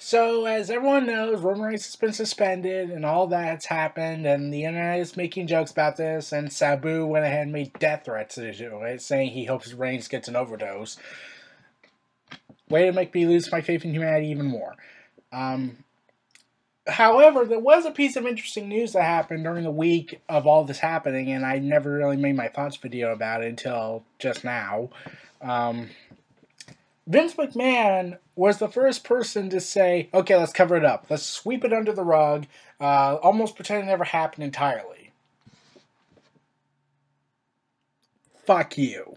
So, as everyone knows, Roman Reigns has been suspended and all that's happened, and the internet is making jokes about this, and Sabu went ahead and made death threats to it, saying he hopes Reigns gets an overdose. Way to make me lose my faith in humanity even more. Um, However, there was a piece of interesting news that happened during the week of all this happening, and I never really made my thoughts video about it until just now. Um, Vince McMahon was the first person to say, okay, let's cover it up. Let's sweep it under the rug, almost pretend it never happened entirely. Fuck you.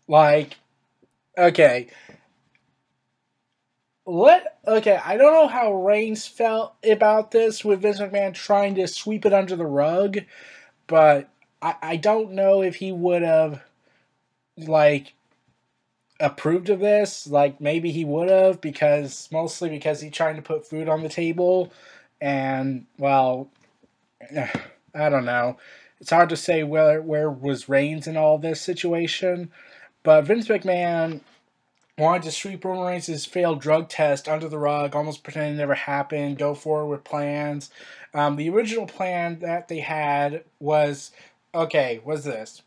Like, okay. I don't know how Reigns felt about this with Vince McMahon trying to sweep it under the rug, but I don't know if he would have, like, approved of this. Like, maybe he would have, mostly because he's trying to put food on the table. And, well, I don't know. It's hard to say where was Reigns in all this situation, but Vince McMahon wanted to sweep Roman Reigns' failed drug test under the rug, almost pretend it never happened, go forward with plans. The original plan that they had was, was this.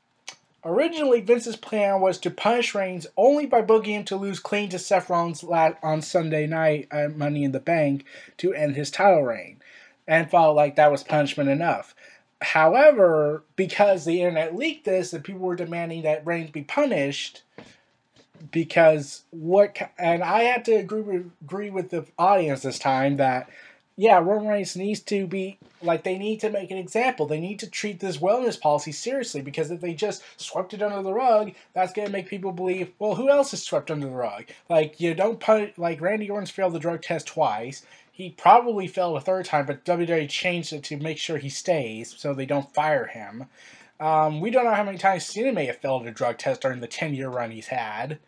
Originally, Vince's plan was to punish Reigns only by booking him to lose clean to Seth Rollins on Sunday night at Money in the Bank to end his title reign, and felt like that was punishment enough. However, because the internet leaked this and people were demanding that Reigns be punished, and I had to agree with the audience this time that yeah, Roman Reigns needs to be like they need to make an example. They need to treat this wellness policy seriously because if they just swept it under the rug, that's gonna make people believe, well, who else is swept under the rug? Like you don't put like Randy Orton's failed the drug test twice. He probably failed a third time, but WWE changed it to make sure he stays so they don't fire him. We don't know how many times Cena may have failed a drug test during the 10-year run he's had.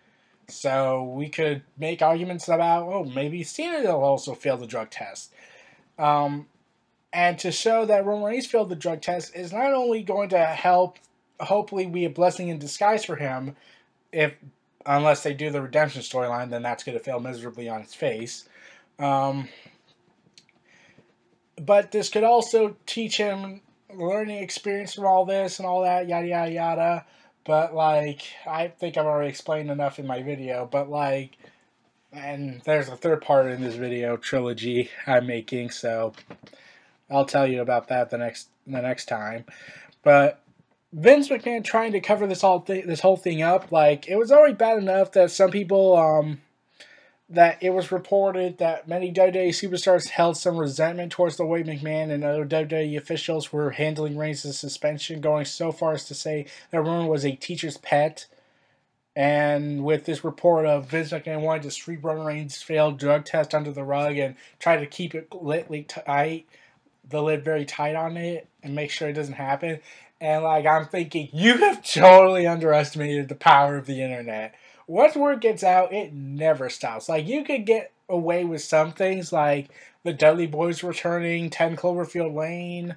So we could make arguments about, oh, maybe Cena will also fail the drug test. Um, and to show that Roman Reigns failed the drug test is not only going to help, hopefully, be a blessing in disguise for him, if unless they do the redemption storyline, then that's going to fail miserably on its face. Um, but this could also teach him learning experience from all this and all that, yada yada yada. But like, I think I've already explained enough in my video. But like, and there's a third part in this video trilogy I'm making, so I'll tell you about that the next time. But Vince McMahon trying to cover this whole thing up, like it was already bad enough that some people that it was reported that many WWE superstars held some resentment towards the way McMahon and other WWE officials were handling Reigns' suspension, going so far as to say that Roman was a teacher's pet. And with this report of Vince McMahon wanting to sweep Roman Reigns' failed drug test under the rug and try to keep it the lid very tight on it, and make sure it doesn't happen. And like I'm thinking, you have totally underestimated the power of the internet. Once word gets out, it never stops. Like you could get away with some things, like the Dudley Boys returning, 10 Cloverfield Lane,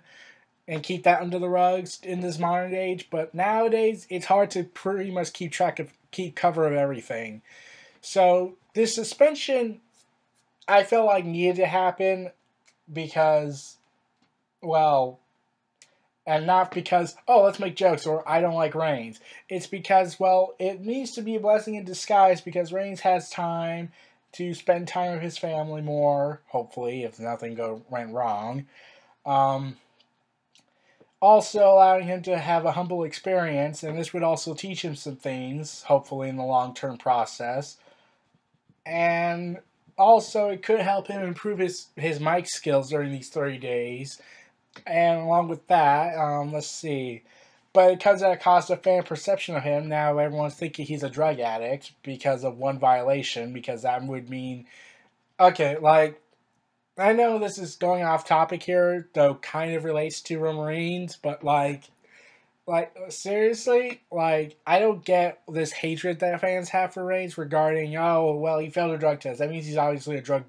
and keep that under the rugs in this modern age. But nowadays, it's hard to pretty much keep cover of everything. So this suspension, I felt like needed to happen because, well, and not because, oh, let's make jokes or I don't like Reigns. It's because, well, it needs to be a blessing in disguise because Reigns has time to spend time with his family more, hopefully, if nothing went wrong. Also allowing him to have a humble experience, and this would also teach him some things, hopefully, in the long term process. And also, it could help him improve his mic skills during these 30 days. And along with that, let's see. But it comes at a cost of fan perception of him. Now everyone's thinking he's a drug addict because of one violation, because that would mean. Okay, like, I know this is going off topic here, though kind of relates to Roman Reigns, but like seriously, like I don't get this hatred that fans have for Reigns regarding, oh well, he failed a drug test. That means he's obviously a drug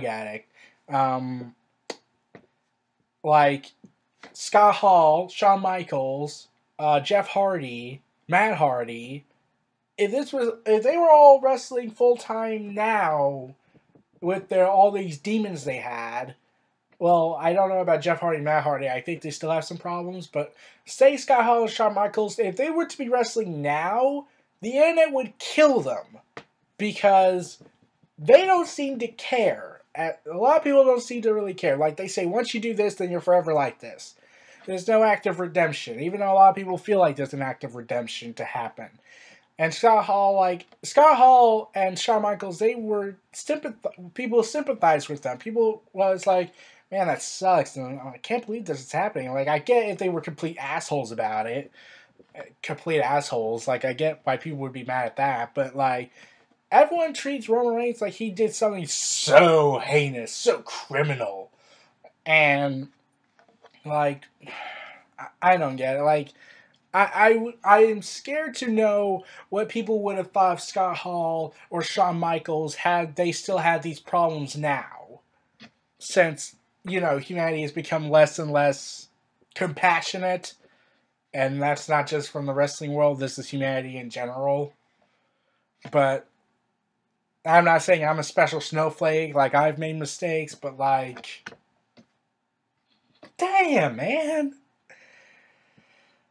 addict. Um, like Scott Hall, Shawn Michaels, Jeff Hardy, Matt Hardy. If they were all wrestling full time now, with their all these demons they had. Well, I don't know about Jeff Hardy and Matt Hardy. I think they still have some problems, but say Scott Hall and Shawn Michaels, if they were to be wrestling now, the internet would kill them because they don't seem to care. A lot of people don't seem to really care. Like they say, once you do this, then you're forever like this. There's no act of redemption, even though a lot of people feel like there's an act of redemption to happen. And Scott Hall and Shawn Michaels, they were people sympathized with them. People was like, man, that sucks, and I can't believe this is happening. Like, I get if they were complete assholes about it, complete assholes. Like, I get why people would be mad at that, but like, everyone treats Roman Reigns like he did something so heinous, so criminal, and like, I don't get it. Like, I am scared to know what people would have thought of Scott Hall or Shawn Michaels had they still had these problems now. Since, humanity has become less and less compassionate. And that's not just from the wrestling world, this is humanity in general. But I'm not saying I'm a special snowflake, like I've made mistakes, but like, damn, man.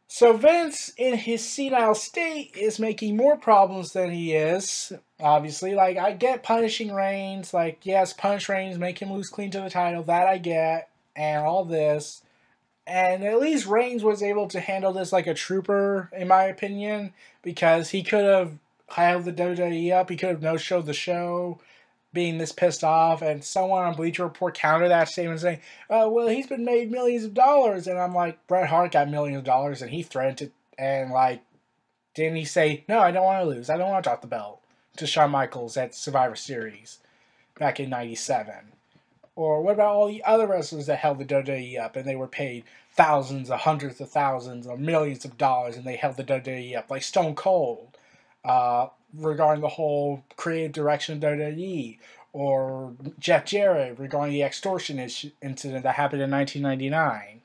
So Vince, in his senile state, is making more problems than he is. Obviously, like I get punishing Reigns, like yes, punish Reigns, make him lose clean to the title. That I get, and all this, and at least Reigns was able to handle this like a trooper, in my opinion, because he could have held the WWE up. He could have no-showed the show, being this pissed off, and someone on Bleacher Report countered that statement saying, "Oh, well, he's been made millions of dollars," and I'm like, Bret Hart got millions of dollars, and he threatened to, and like, didn't he say, "No, I don't want to lose. I don't want to drop the belt" to Shawn Michaels at Survivor Series back in '97? Or what about all the other wrestlers that held the WWE up and they were paid thousands or hundreds of thousands or millions of dollars and they held the WWE up, like Stone Cold, regarding the whole creative direction of WWE, or Jeff Jarrett regarding the extortion incident that happened in 1999.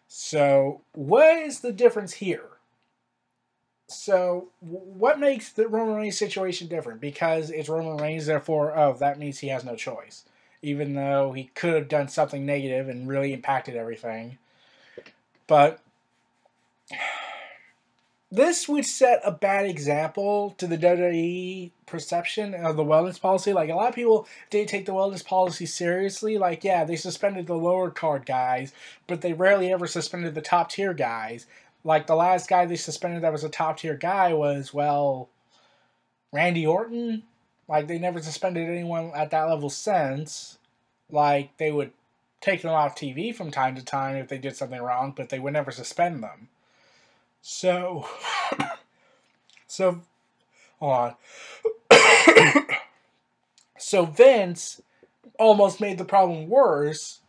So, what is the difference here? So, what makes the Roman Reigns situation different? Because it's Roman Reigns, therefore, that means he has no choice. Even though he could have done something negative and really impacted everything. But this would set a bad example to the WWE perception of the wellness policy. Like, a lot of people didn't take the wellness policy seriously. Like, yeah, they suspended the lower card guys, but they rarely ever suspended the top tier guys. Like, the last guy they suspended that was a top tier guy was, well, Randy Orton. Like, they never suspended anyone at that level since. Like, they would take them off TV from time to time if they did something wrong, but they would never suspend them. So, so, hold on. So Vince almost made the problem worse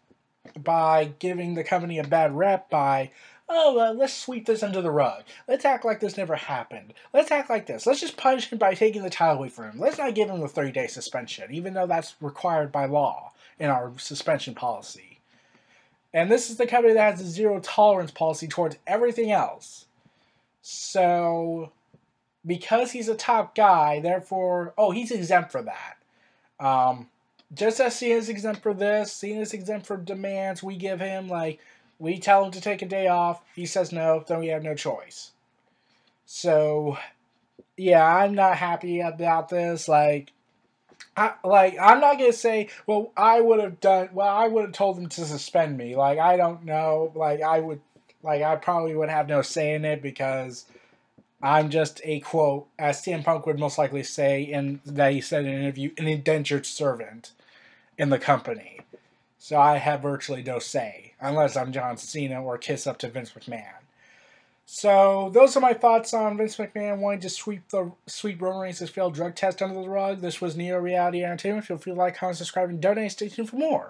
by giving the company a bad rep by, let's sweep this under the rug. Let's act like this never happened. Let's act like this. Let's just punish him by taking the title away from him. Let's not give him the 30-day suspension, even though that's required by law in our suspension policy. And this is the company that has a zero tolerance policy towards everything else. So, because he's a top guy, therefore, he's exempt for that. Just as Cena's exempt for this, Cena's exempt for demands we give him. Like, we tell him to take a day off. He says no, then we have no choice. So, yeah, I'm not happy about this. I'm not gonna say, well, I would have told them to suspend me. Like, I don't know. I probably would have no say in it because I'm just a quote, as CM Punk would most likely say, that he said in an interview, an indentured servant in the company. So I have virtually no say, unless I'm John Cena or kiss up to Vince McMahon. So those are my thoughts on Vince McMahon wanting to sweep Roman Reigns' failed drug test under the rug. This was Neo Reality Entertainment. Feel free to like, comment, subscribe, and donate. Stay tuned for more.